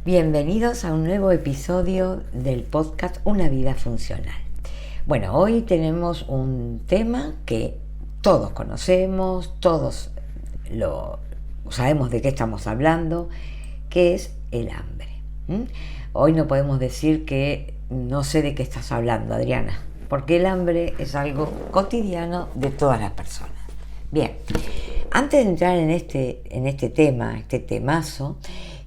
Bienvenidos a un nuevo episodio del podcast Una vida funcional. Bueno, hoy tenemos un tema que todos conocemos, todos lo sabemos de qué estamos hablando, que es el hambre. Hoy no podemos decir que no sé de qué estás hablando, Adriana, porque el hambre es algo cotidiano de todas las personas. Bien, antes de entrar en este tema, este temazo,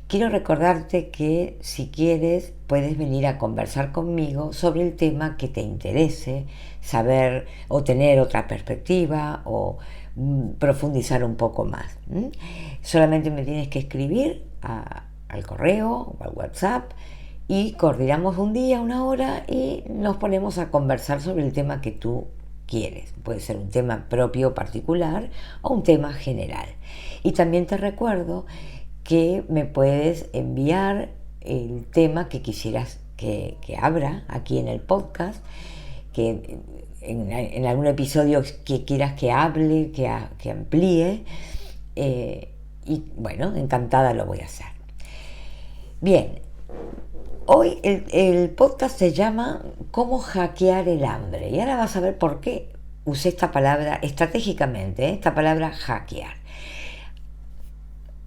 quiero recordarte que si quieres puedes venir a conversar conmigo sobre el tema que te interese, saber o tener otra perspectiva o profundizar un poco más. Solamente me tienes que escribir al correo o al WhatsApp y coordinamos un día, una hora y nos ponemos a conversar sobre el tema que tú quieres. Puede ser un tema propio particular o un tema general. Y también te recuerdo que me puedes enviar el tema que quisieras que abra aquí en el podcast, que en algún episodio que quieras que hable, que amplíe, y bueno, encantada lo voy a hacer. Bien, hoy el podcast se llama ¿Cómo hackear el hambre? Y ahora vas a ver por qué usé esta palabra estratégicamente, esta palabra hackear.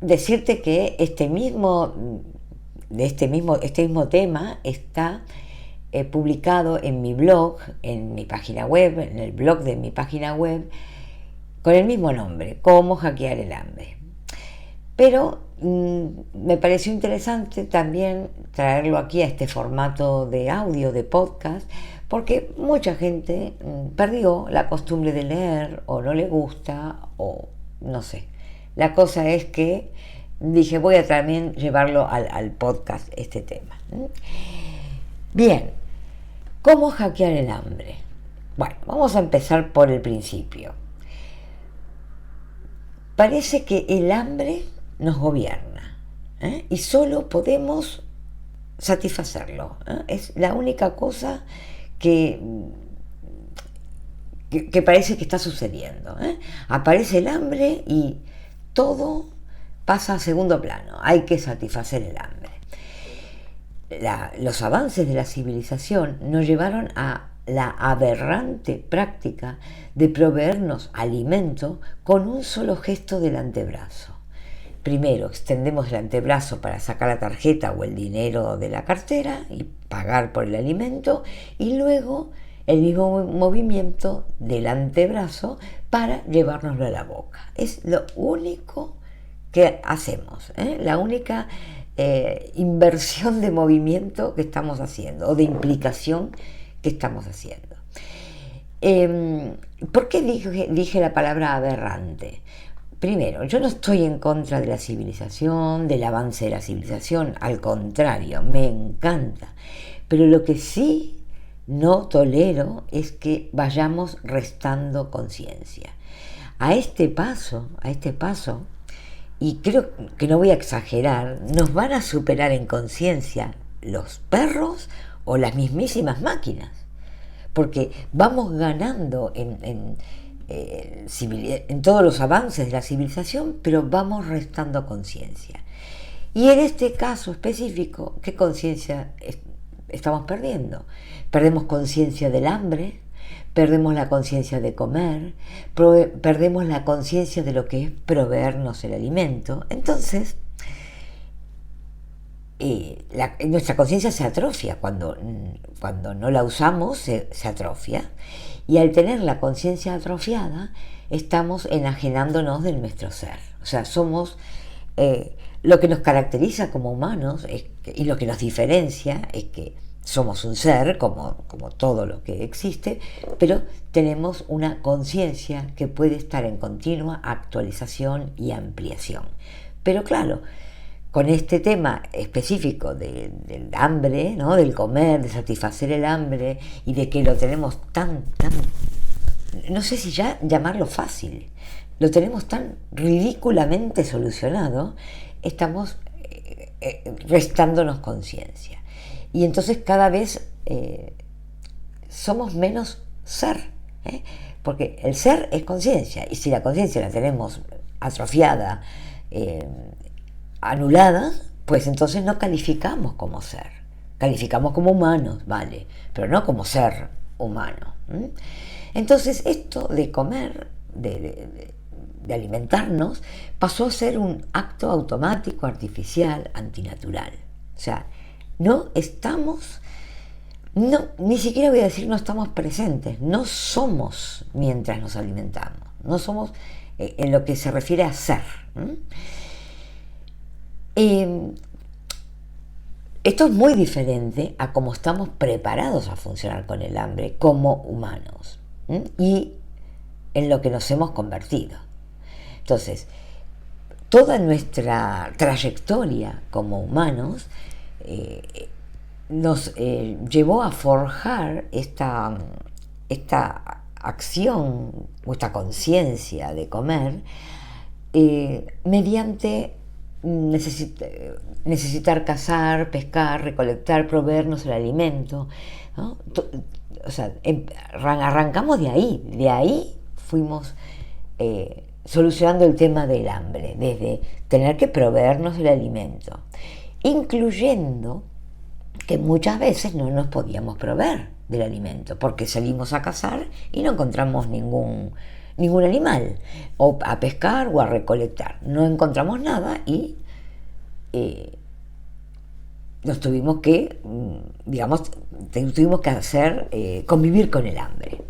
Decirte que este mismo tema está publicado en mi blog, en mi página web, en el blog de mi página web, con el mismo nombre, Cómo hackear el hambre. Pero me pareció interesante también traerlo aquí a este formato de audio, de podcast, porque mucha gente perdió la costumbre de leer, o no le gusta, o no sé. La cosa es que dije, voy a también llevarlo al podcast, este tema. Bien, ¿cómo hackear el hambre? Bueno, vamos a empezar por el principio. Parece que el hambre nos gobierna, y solo podemos satisfacerlo. Es la única cosa que parece que está sucediendo. Aparece el hambre y todo pasa a segundo plano. Hay que satisfacer el hambre. Los avances de la civilización nos llevaron a la aberrante práctica de proveernos alimento con un solo gesto del antebrazo. Primero extendemos el antebrazo para sacar la tarjeta o el dinero de la cartera y pagar por el alimento, y luego el mismo movimiento del antebrazo para llevárnoslo a la boca. Es lo único que hacemos, la única inversión de movimiento que estamos haciendo, o de implicación que estamos haciendo. ¿Por qué dije la palabra aberrante? Primero, yo no estoy en contra de la civilización, del avance de la civilización, al contrario, me encanta. Pero lo que sí no tolero es que vayamos restando conciencia. A este paso, y creo que no voy a exagerar, nos van a superar en conciencia los perros o las mismísimas máquinas, porque vamos ganando en todos los avances de la civilización, pero vamos restando conciencia. Y en este caso específico, ¿qué conciencia estamos perdiendo? Perdemos conciencia del hambre, perdemos la conciencia de comer, perdemos la conciencia de lo que es proveernos el alimento. Entonces, nuestra conciencia se atrofia cuando no la usamos, se atrofia, y al tener la conciencia atrofiada estamos enajenándonos de nuestro ser. O sea, somos lo que nos caracteriza como humanos y lo que nos diferencia es que somos un ser como todo lo que existe, pero tenemos una conciencia que puede estar en continua actualización y ampliación. Pero claro, con este tema específico del hambre, ¿no? Del comer, de satisfacer el hambre, y de que lo tenemos tan, no sé si ya llamarlo fácil, lo tenemos tan ridículamente solucionado, estamos restándonos conciencia. Y entonces cada vez somos menos ser, porque el ser es conciencia, y si la conciencia la tenemos atrofiada, anulada, pues entonces no calificamos como ser. Calificamos como humanos, vale, pero no como ser humano. Entonces esto de comer, de alimentarnos, pasó a ser un acto automático, artificial, antinatural. O sea, no estamos, no, ni siquiera voy a decir no estamos presentes, no somos mientras nos alimentamos, no somos en lo que se refiere a ser. Esto es muy diferente a cómo estamos preparados a funcionar con el hambre como humanos y en lo que nos hemos convertido. Entonces, toda nuestra trayectoria como humanos nos llevó a forjar esta acción o esta conciencia de comer mediante necesitar cazar, pescar, recolectar, proveernos el alimento, ¿no? O sea, arrancamos de ahí fuimos solucionando el tema del hambre, desde tener que proveernos el alimento, incluyendo que muchas veces no nos podíamos proveer del alimento, porque salimos a cazar y no encontramos ningún animal, o a pescar o a recolectar, no encontramos nada y nos tuvimos que, hacer convivir con el hambre.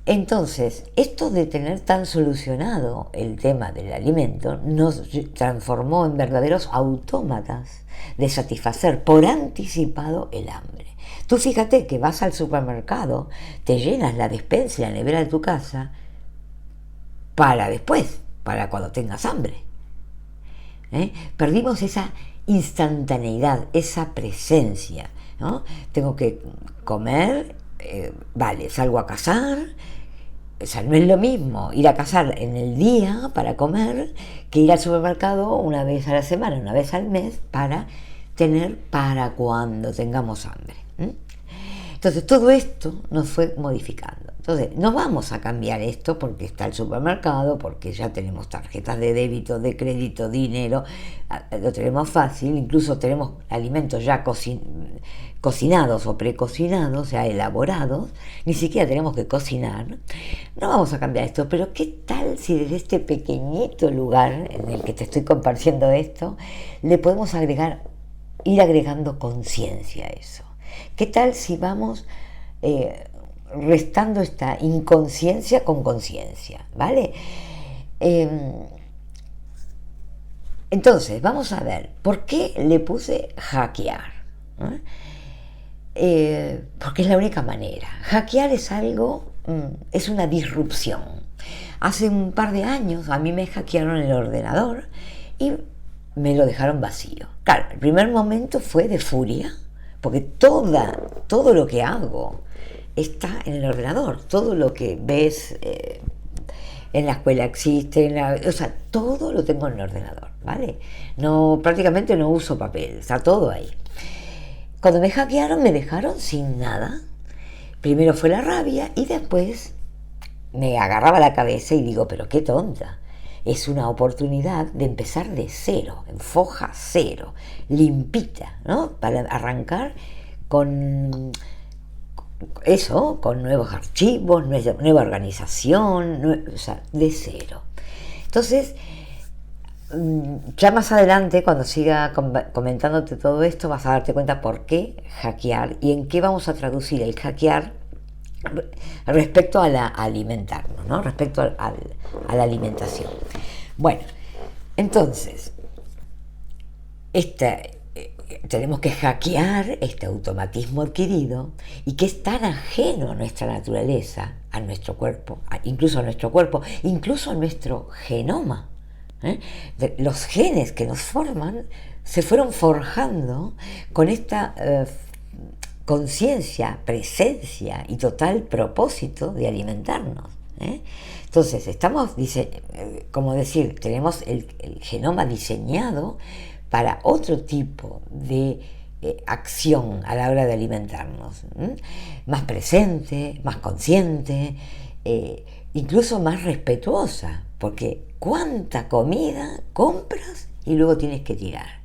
Entonces, esto de tener tan solucionado el tema del alimento nos transformó en verdaderos autómatas de satisfacer por anticipado el hambre. Tú fíjate que vas al supermercado, te llenas la despensa y la nevera de tu casa para después, para cuando tengas hambre. Perdimos esa instantaneidad, esa presencia, ¿no? Tengo que comer, vale, salgo a cazar. O sea, no es lo mismo ir a cazar en el día para comer que ir al supermercado una vez a la semana, una vez al mes, para tener para cuando tengamos hambre. Entonces todo esto nos fue modificando. Entonces no vamos a cambiar esto porque está el supermercado, porque ya tenemos tarjetas de débito, de crédito, dinero, lo tenemos fácil, incluso tenemos alimentos ya cocinados o precocinados, o sea, elaborados, ni siquiera tenemos que cocinar. No vamos a cambiar esto, pero ¿qué tal si desde este pequeñito lugar en el que te estoy compartiendo esto, le podemos ir agregando conciencia a eso? ¿Qué tal si vamos restando esta inconsciencia con conciencia? ¿Vale? Entonces, vamos a ver, ¿por qué le puse hackear? Porque es la única manera. Hackear es algo, es una disrupción. Hace un par de años a mí me hackearon el ordenador y me lo dejaron vacío. Claro, el primer momento fue de furia, porque todo lo que hago está en el ordenador, todo lo que ves en la escuela existe, o sea, todo lo tengo en el ordenador, ¿vale? Prácticamente no uso papel, está todo ahí. Cuando me hackearon, me dejaron sin nada. Primero fue la rabia y después me agarraba la cabeza y digo, pero qué tonta. Es una oportunidad de empezar de cero, en foja cero, limpita, ¿no? Para arrancar con eso, con nuevos archivos, nueva organización, o sea, de cero. Entonces, ya más adelante, cuando siga comentándote todo esto, vas a darte cuenta por qué hackear y en qué vamos a traducir el hackear respecto a alimentarnos, ¿no? Respecto a la alimentación. Bueno, entonces, tenemos que hackear este automatismo adquirido y que es tan ajeno a nuestra naturaleza, a nuestro cuerpo, incluso a nuestro genoma. Los genes que nos forman se fueron forjando con esta conciencia, presencia y total propósito de alimentarnos. Entonces estamos, tenemos el genoma diseñado para otro tipo de acción a la hora de alimentarnos, más presente, más consciente, incluso más respetuosa, porque cuánta comida compras y luego tienes que tirar.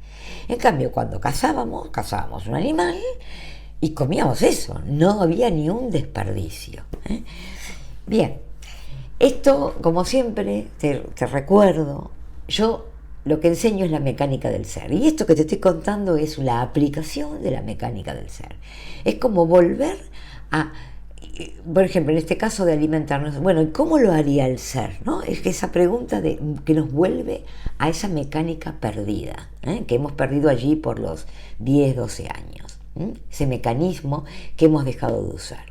En cambio, cuando cazábamos un animal y comíamos eso, no había ni un desperdicio. Bien, esto, como siempre, te recuerdo, yo lo que enseño es la mecánica del ser. Y esto que te estoy contando es la aplicación de la mecánica del ser. Es como volver a, por ejemplo, en este caso de alimentarnos, bueno, ¿y cómo lo haría el ser? ¿No? Es que esa pregunta que nos vuelve a esa mecánica perdida, que hemos perdido allí por los 10, 12 años. Ese mecanismo que hemos dejado de usar.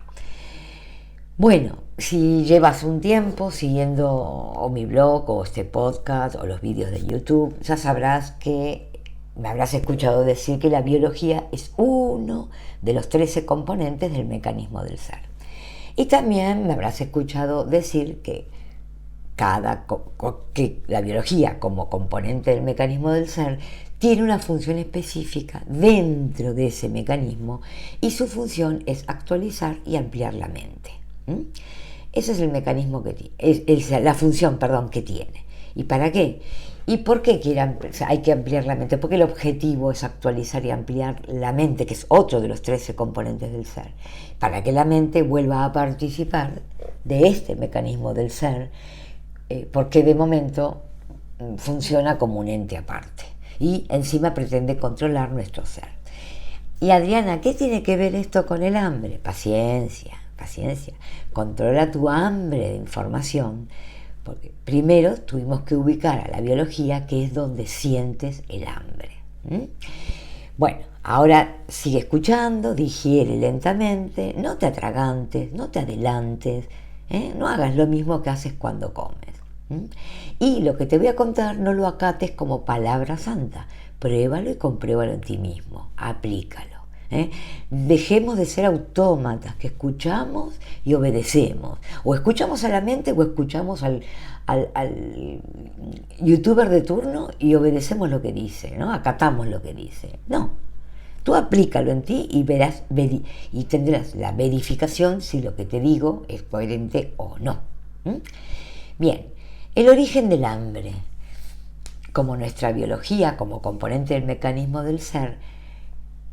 Bueno, si llevas un tiempo siguiendo o mi blog o este podcast o los vídeos de YouTube, ya sabrás que me habrás escuchado decir que la biología es uno de los 13 componentes del mecanismo del ser. Y también me habrás escuchado decir que que la biología como componente del mecanismo del ser tiene una función específica dentro de ese mecanismo y su función es actualizar y ampliar la mente. Ese es el mecanismo que tiene, la función, que tiene. ¿Y para qué? ¿Y por qué hay que ampliar la mente? Porque el objetivo es actualizar y ampliar la mente, que es otro de los 13 componentes del ser, para que la mente vuelva a participar de este mecanismo del ser, porque de momento funciona como un ente aparte y encima pretende controlar nuestro ser. Y Adriana, ¿qué tiene que ver esto con el hambre? Paciencia. Controla tu hambre de información, porque primero tuvimos que ubicar a la biología, que es donde sientes el hambre. Bueno, ahora sigue escuchando, digiere lentamente, no te atragantes, no te adelantes, no hagas lo mismo que haces cuando comes. Y lo que te voy a contar no lo acates como palabra santa, pruébalo y compruébalo en ti mismo, aplícalo. Dejemos de ser autómatas que escuchamos y obedecemos, o escuchamos a la mente o escuchamos al youtuber de turno y obedecemos lo que dice, ¿no? Acatamos lo que dice. No, tú aplícalo en ti y verás y tendrás la verificación si lo que te digo es coherente o no. Bien, el origen del hambre, como nuestra biología, como componente del mecanismo del ser,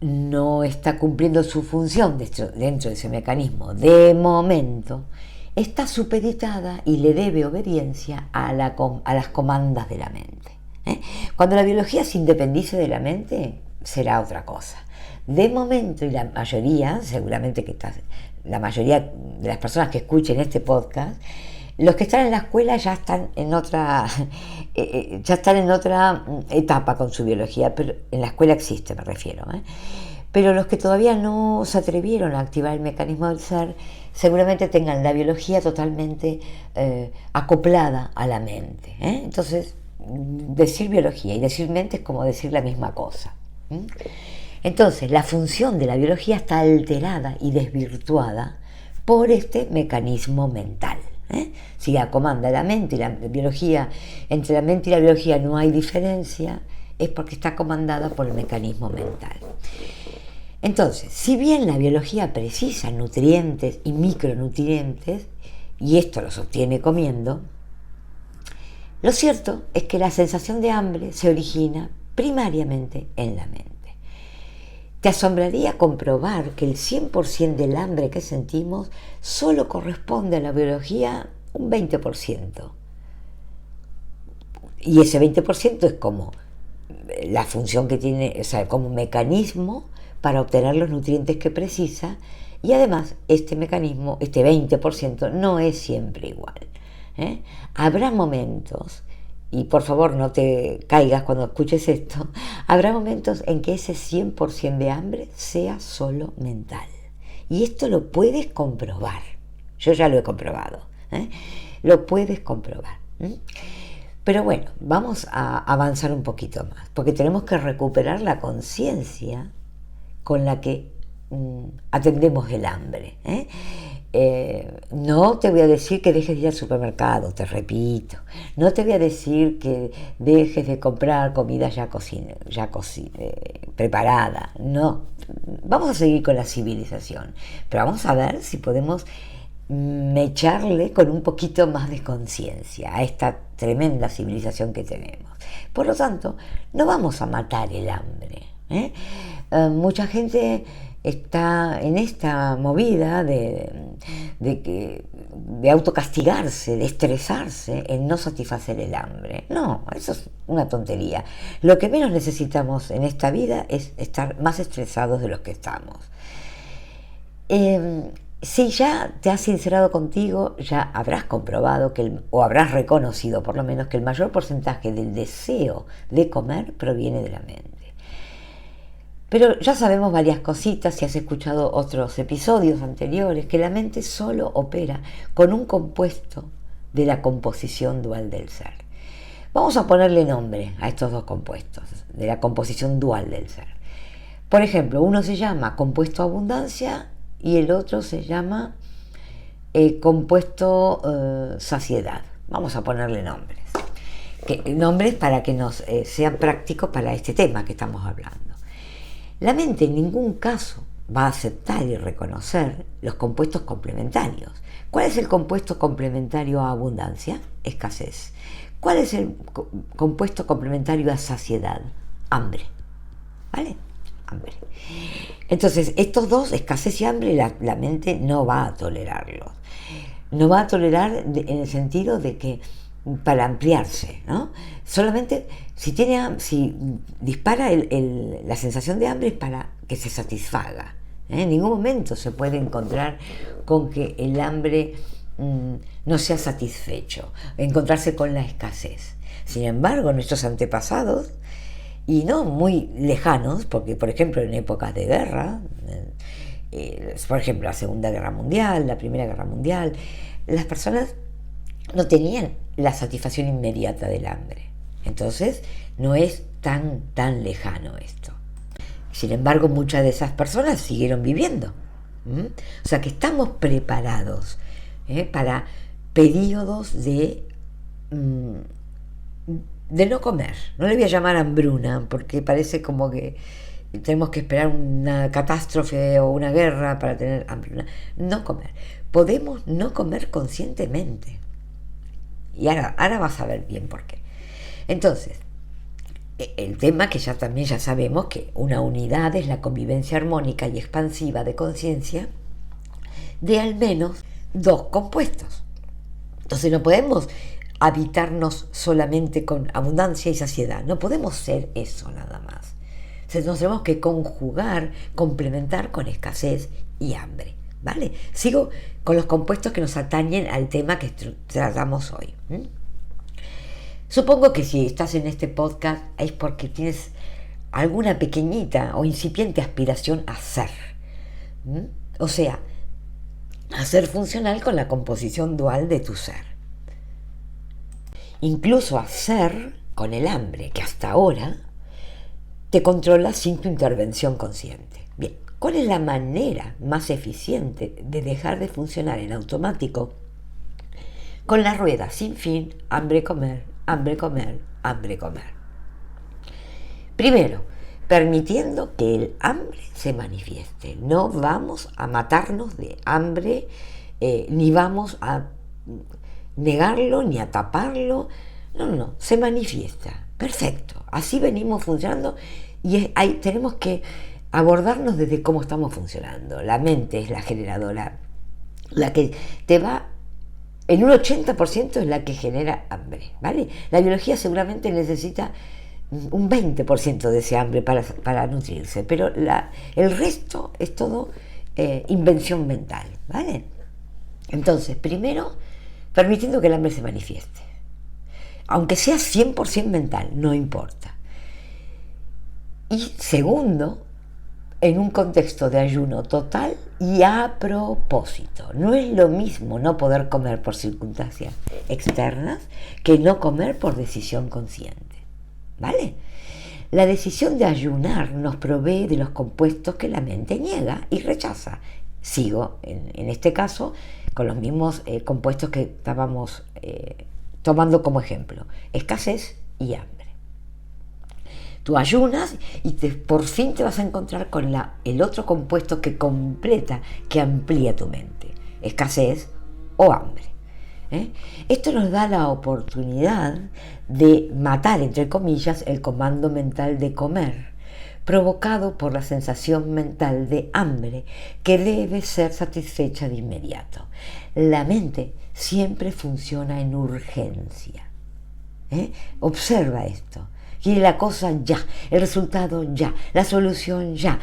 no está cumpliendo su función dentro de ese mecanismo. De momento, está supeditada y le debe obediencia a las comandas de la mente. Cuando la biología se independice de la mente, será otra cosa. De momento, y la mayoría, seguramente la mayoría de las personas que escuchen este podcast, los que están en la escuela ya están en otra etapa con su biología, pero en la escuela existe, me refiero. Pero los que todavía no se atrevieron a activar el mecanismo del ser, seguramente tengan la biología totalmente acoplada a la mente. Entonces, decir biología y decir mente es como decir la misma cosa. Entonces, la función de la biología está alterada y desvirtuada por este mecanismo mental. Si la comanda la mente y la biología, entre la mente y la biología no hay diferencia, es porque está comandada por el mecanismo mental. Entonces, si bien la biología precisa nutrientes y micronutrientes, y esto los obtiene comiendo, lo cierto es que la sensación de hambre se origina primariamente en la mente. Te asombraría comprobar que el 100% del hambre que sentimos solo corresponde a la biología un 20%. Y ese 20% es como la función que tiene, o sea, como un mecanismo para obtener los nutrientes que precisa, y además este mecanismo, este 20%, no es siempre igual. Habrá momentos, y por favor no te caigas cuando escuches esto, habrá momentos en que ese 100% de hambre sea solo mental. Y esto lo puedes comprobar. Yo ya lo he comprobado. Lo puedes comprobar. Pero bueno, vamos a avanzar un poquito más, porque tenemos que recuperar la conciencia con la que atendemos el hambre. No te voy a decir que dejes de ir al supermercado, te repito. No te voy a decir que dejes de comprar comida ya preparada. No, vamos a seguir con la civilización, pero vamos a ver si podemos mecharle con un poquito más de conciencia a esta tremenda civilización que tenemos. Por lo tanto, no vamos a matar el hambre. Mucha gente está en esta movida de autocastigarse, de estresarse en no satisfacer el hambre. No, eso es una tontería. Lo que menos necesitamos en esta vida es estar más estresados de los que estamos. Si ya te has sincerado contigo, ya habrás comprobado o habrás reconocido por lo menos que el mayor porcentaje del deseo de comer proviene de la mente. Pero ya sabemos varias cositas, si has escuchado otros episodios anteriores, que la mente solo opera con un compuesto de la composición dual del ser. Vamos a ponerle nombre a estos dos compuestos, de la composición dual del ser. Por ejemplo, uno se llama compuesto abundancia y el otro se llama compuesto saciedad. Vamos a ponerle nombres. Nombres para que nos sean prácticos para este tema que estamos hablando. La mente en ningún caso va a aceptar y reconocer los compuestos complementarios. ¿Cuál es el compuesto complementario a abundancia? Escasez. ¿Cuál es el compuesto complementario a saciedad? Hambre. ¿Vale? Hambre. Entonces, estos dos, escasez y hambre, la mente no va a tolerarlos. No va a tolerar en el sentido de que para ampliarse, ¿no? Solamente si dispara la sensación de hambre es para que se satisfaga. En ningún momento se puede encontrar con que el hambre no sea satisfecho, encontrarse con la escasez. Sin embargo, nuestros antepasados, y no muy lejanos, porque por ejemplo en épocas de guerra, por ejemplo la Segunda Guerra Mundial, la Primera Guerra Mundial, las personas no tenían la satisfacción inmediata del hambre. Entonces no es tan lejano esto. Sin embargo, muchas de esas personas siguieron viviendo. O sea que estamos preparados para periodos de no comer. No le voy a llamar hambruna, porque parece como que tenemos que esperar una catástrofe o una guerra para tener hambruna. No comer. Podemos no comer conscientemente. Y ahora vas a ver bien por qué. Entonces, el tema que ya sabemos que una unidad es la convivencia armónica y expansiva de conciencia de al menos dos compuestos. Entonces no podemos habitarnos solamente con abundancia y saciedad. No podemos ser eso nada más. Entonces nos tenemos que conjugar, complementar con escasez y hambre. ¿Vale? Sigo con los compuestos que nos atañen al tema que tratamos hoy. Supongo que si estás en este podcast es porque tienes alguna pequeñita o incipiente aspiración a ser. O sea, a ser funcional con la composición dual de tu ser. Incluso a ser con el hambre que hasta ahora te controla sin tu intervención consciente. Bien. ¿Cuál es la manera más eficiente de dejar de funcionar en automático con la rueda sin fin, hambre, comer, hambre, comer, hambre, comer? Primero, permitiendo que el hambre se manifieste. No vamos a matarnos de hambre, ni vamos a negarlo, ni a taparlo. No, se manifiesta. Perfecto, así venimos funcionando y tenemos que abordarnos desde cómo estamos funcionando. La mente es la generadora, la que te va, en un 80% es la que genera hambre, ¿vale? La biología seguramente necesita un 20% de ese hambre para nutrirse, pero el resto es todo invención mental, ¿vale? Entonces, primero, permitiendo que el hambre se manifieste. Aunque sea 100% mental, no importa. Y segundo, en un contexto de ayuno total y a propósito. No es lo mismo no poder comer por circunstancias externas que no comer por decisión consciente. ¿Vale? La decisión de ayunar nos provee de los compuestos que la mente niega y rechaza. Sigo, en este caso, con los mismos compuestos que estábamos tomando como ejemplo. Escasez y hambre. Tú ayunas y por fin te vas a encontrar con el otro compuesto que completa, que amplía tu mente. Escasez o hambre. ¿eh? Esto nos da la oportunidad de matar, entre comillas, el comando mental de comer, provocado por la sensación mental de hambre que debe ser satisfecha de inmediato. La mente siempre funciona en urgencia. Observa esto. Quiere la cosa ya, el resultado ya, la solución ya.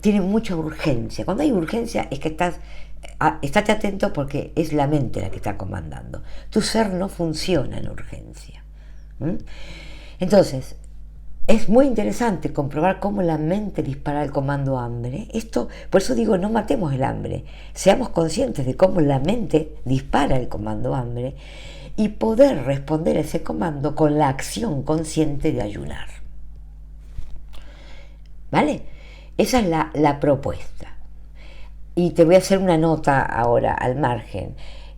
Tiene mucha urgencia. Cuando hay urgencia es que estate atento, porque es la mente la que está comandando. Tu ser no funciona en urgencia. Entonces, es muy interesante comprobar cómo la mente dispara el comando hambre. Por eso digo, no matemos el hambre. Seamos conscientes de cómo la mente dispara el comando hambre y poder responder a ese comando con la acción consciente de ayunar. ¿Vale? Esa es la propuesta. Y te voy a hacer una nota ahora al margen.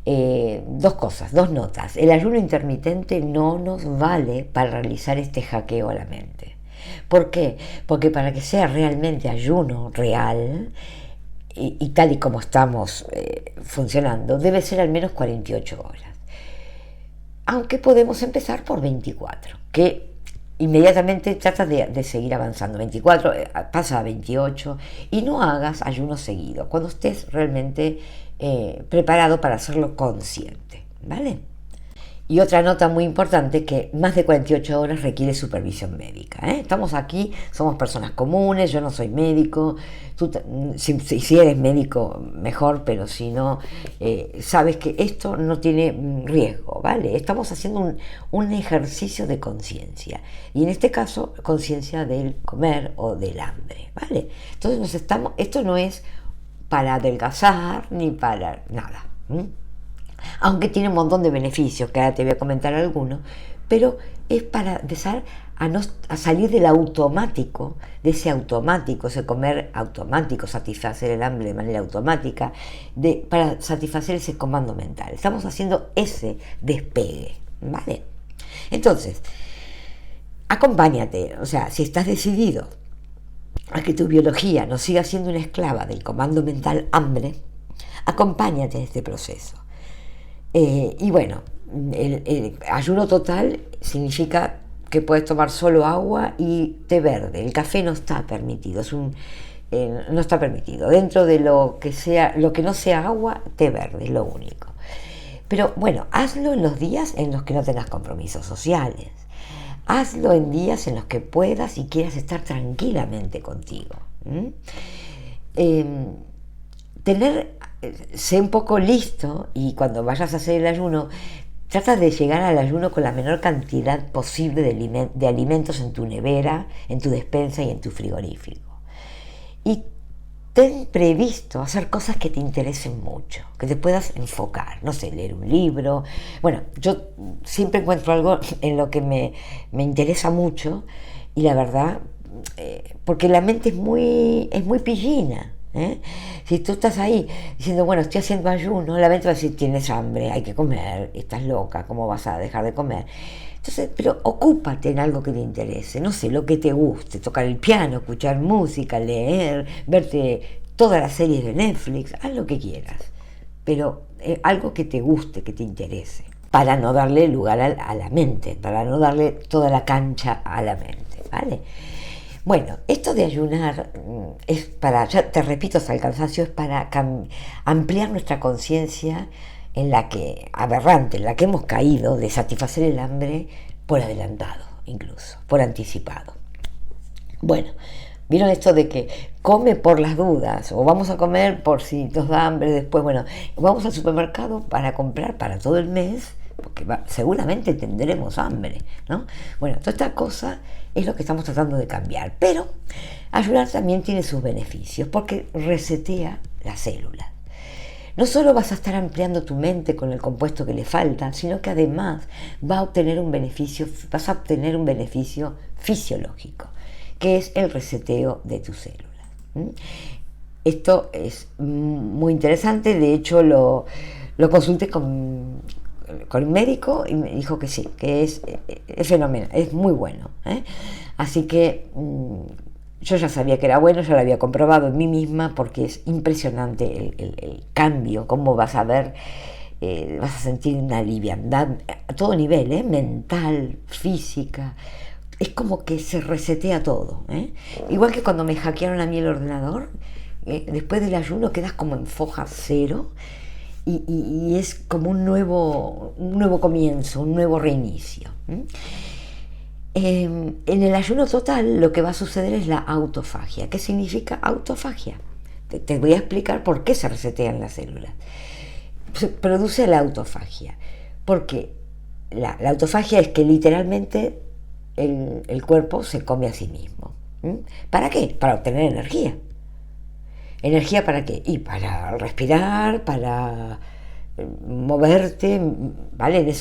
Dos notas. El ayuno intermitente no nos vale para realizar este hackeo a la mente. ¿Por qué? Porque para que sea realmente ayuno real, y tal y como estamos funcionando, debe ser al menos 48 horas. Aunque podemos empezar por 24, que inmediatamente trata de seguir avanzando. 24, pasa a 28, y no hagas ayuno seguido cuando estés realmente preparado para hacerlo consciente, ¿vale? Y otra nota muy importante, que más de 48 horas requiere supervisión médica, ¿eh? Estamos aquí, somos personas comunes, yo no soy médico, tú, si eres médico mejor, pero si no, sabes que esto no tiene riesgo, ¿vale? Estamos haciendo un ejercicio de conciencia, y en este caso, conciencia del comer o del hambre, ¿vale? Entonces esto no es para adelgazar ni para nada, aunque tiene un montón de beneficios, que ahora te voy a comentar algunos, pero es para empezar a salir del automático, ese comer automático, satisfacer el hambre de manera automática, para satisfacer ese comando mental. Estamos haciendo ese despegue, ¿vale? Entonces, acompáñate, o sea, si estás decidido a que tu biología no siga siendo una esclava del comando mental hambre, acompáñate en este proceso. Y bueno, el ayuno total significa que puedes tomar solo agua y té verde. El café no está permitido, no está permitido. Dentro de lo que no sea agua, té verde es lo único. Pero bueno, hazlo en los días en los que no tengas compromisos sociales. Hazlo en días en los que puedas y quieras estar tranquilamente contigo. Sé un poco listo, y cuando vayas a hacer el ayuno, trata de llegar al ayuno con la menor cantidad posible de alimentos en tu nevera, en tu despensa y en tu frigorífico. Y ten previsto hacer cosas que te interesen mucho, que te puedas enfocar, no sé, leer un libro. Bueno, yo siempre encuentro algo en lo que me interesa mucho, y la verdad, porque la mente es muy pillina. Si tú estás ahí diciendo, bueno, estoy haciendo ayuno, la mente va a decir, tienes hambre, hay que comer, estás loca, ¿cómo vas a dejar de comer? Entonces, pero ocúpate en algo que te interese, no sé, lo que te guste, tocar el piano, escuchar música, leer, verte todas las series de Netflix, haz lo que quieras, pero algo que te guste, que te interese, para no darle lugar a la mente, para no darle toda la cancha a la mente, ¿vale? Bueno, esto de ayunar es para, ya te repito hasta el cansancio, es para ampliar nuestra conciencia aberrante, en la que hemos caído, de satisfacer el hambre por adelantado, incluso, por anticipado. Bueno, ¿vieron esto de que come por las dudas, o vamos a comer por si nos da hambre después? Bueno, vamos al supermercado para comprar para todo el mes, porque seguramente tendremos hambre, ¿no? Bueno, toda esta cosa es lo que estamos tratando de cambiar, pero ayunar también tiene sus beneficios, porque resetea las células. No solo vas a estar ampliando tu mente con el compuesto que le falta, sino que además vas a obtener un beneficio fisiológico, que es el reseteo de tus células. Esto es muy interesante. De hecho, lo consulté con un médico y me dijo que sí, que es fenomenal, es muy bueno, ¿eh? Así que Yo ya sabía que era bueno, ya lo había comprobado en mí misma porque es impresionante el cambio, cómo vas a ver, vas a sentir una liviandad a todo nivel, mental, física. Es como que se resetea todo. Igual que cuando me hackearon a mí el ordenador, después del ayuno quedas como en foja cero y es como un nuevo comienzo, un nuevo reinicio. En el ayuno total lo que va a suceder es la autofagia. ¿Qué significa autofagia? Te voy a explicar por qué se resetean las células. Se produce la autofagia porque la autofagia es que literalmente el cuerpo se come a sí mismo. ¿Para qué? Para obtener energía. ¿Energía para qué? Y para respirar, para moverte, ¿vale?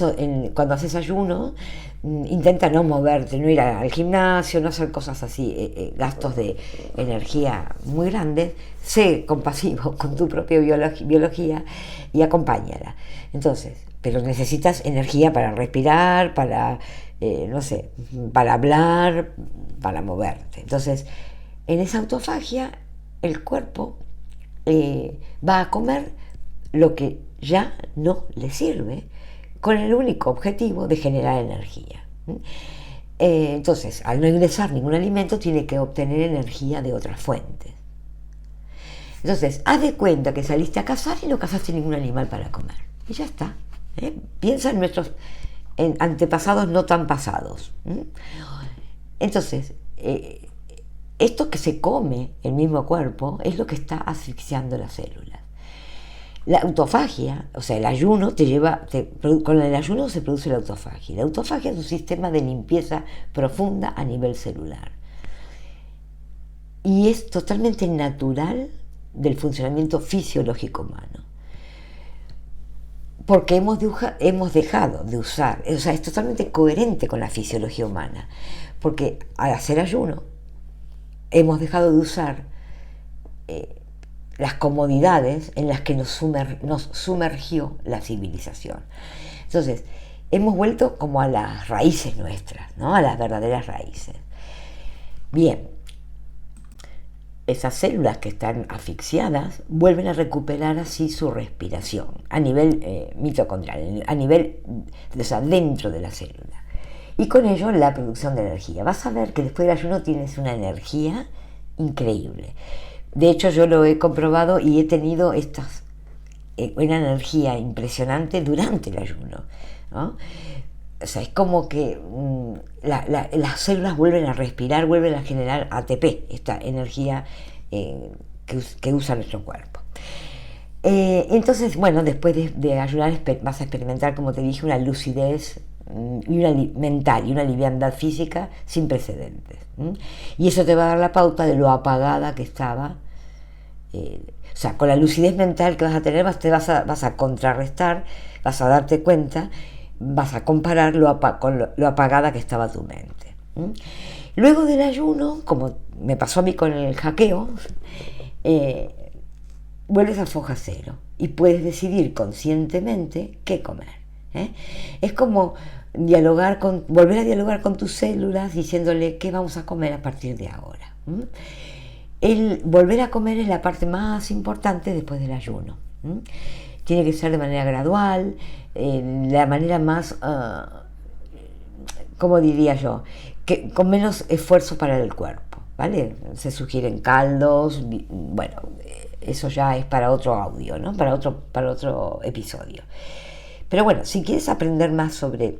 Cuando haces ayuno, intenta no moverte, no ir al gimnasio, no hacer cosas así, gastos de energía muy grandes. Sé compasivo con tu propia biología y acompáñala. Entonces, pero necesitas energía para respirar, para, no sé, para hablar, para moverte. Entonces, en esa autofagia, el cuerpo va a comer lo que ya no le sirve, con el único objetivo de generar energía. Entonces, al no ingresar ningún alimento, tiene que obtener energía de otras fuentes. Entonces, haz de cuenta que saliste a cazar y no cazaste ningún animal para comer. Y ya está. Piensa en nuestros antepasados no tan pasados. Entonces, esto que se come el mismo cuerpo es lo que está asfixiando las células. La autofagia, o sea, el ayuno con el ayuno se produce la autofagia. La autofagia es un sistema de limpieza profunda a nivel celular. Y es totalmente natural del funcionamiento fisiológico humano. Porque hemos dejado de usar, o sea, es totalmente coherente con la fisiología humana. Porque al hacer ayuno, hemos dejado de usar las comodidades en las que nos sumergió la civilización. Entonces, hemos vuelto como a las raíces nuestras, ¿no? A las verdaderas raíces. Bien, esas células que están asfixiadas vuelven a recuperar así su respiración a nivel mitocondrial, a nivel, o sea, dentro de la célula. Y con ello la producción de energía. Vas a ver que después del ayuno tienes una energía increíble. De hecho, yo lo he comprobado y he tenido una energía impresionante durante el ayuno, ¿no? O sea, es como que las células vuelven a respirar, vuelven a generar ATP, esta energía que usa nuestro cuerpo. Entonces, bueno, después de ayunar vas a experimentar, como te dije, una lucidez mental y una liviandad física sin precedentes. Y eso te va a dar la pauta de lo apagada que estaba. O sea, con la lucidez mental que vas a tener vas a contrarrestar, vas a darte cuenta, vas a comparar con lo apagada que estaba tu mente. Luego del ayuno, como me pasó a mí con el hackeo, vuelves a foja cero y puedes decidir conscientemente qué comer. Es como volver a dialogar con tus células diciéndole qué vamos a comer a partir de ahora. El volver a comer es la parte más importante después del ayuno. Tiene que ser de manera gradual, la manera más, ¿cómo diría yo? Con menos esfuerzo para el cuerpo, ¿vale? Se sugieren caldos, bueno, eso ya es para otro audio, ¿no? Para otro episodio. Pero bueno, si quieres aprender más sobre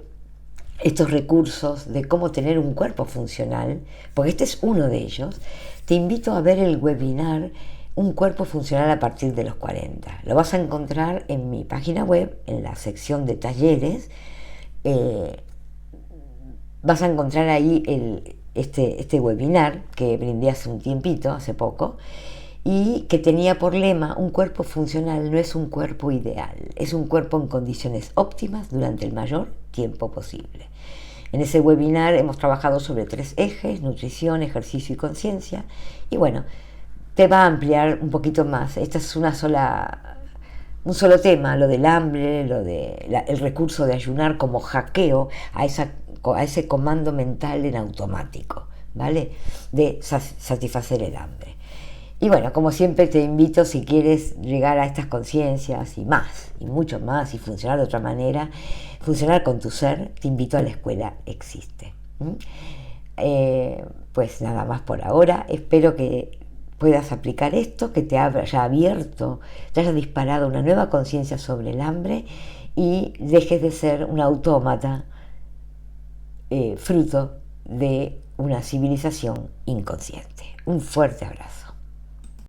estos recursos de cómo tener un cuerpo funcional, porque este es uno de ellos, te invito a ver el webinar Un cuerpo funcional a partir de los 40. Lo vas a encontrar en mi página web, en la sección de talleres. Vas a encontrar ahí este webinar que brindé hace un tiempito, hace poco, y que tenía por lema: un cuerpo funcional no es un cuerpo ideal, es un cuerpo en condiciones óptimas durante el mayor tiempo posible. En ese webinar hemos trabajado sobre 3 ejes: nutrición, ejercicio y conciencia. Y bueno, te va a ampliar un poquito más. Esta es un solo tema, lo del hambre, el recurso de ayunar como hackeo a ese comando mental en automático, ¿vale? De satisfacer el hambre. Y bueno, como siempre te invito, si quieres llegar a estas conciencias y más, y mucho más, y funcionar de otra manera, funcionar con tu ser, te invito a la escuela Existe. Pues nada más por ahora, espero que puedas aplicar esto, que te haya abierto, te haya disparado una nueva conciencia sobre el hambre y dejes de ser un autómata fruto de una civilización inconsciente. Un fuerte abrazo.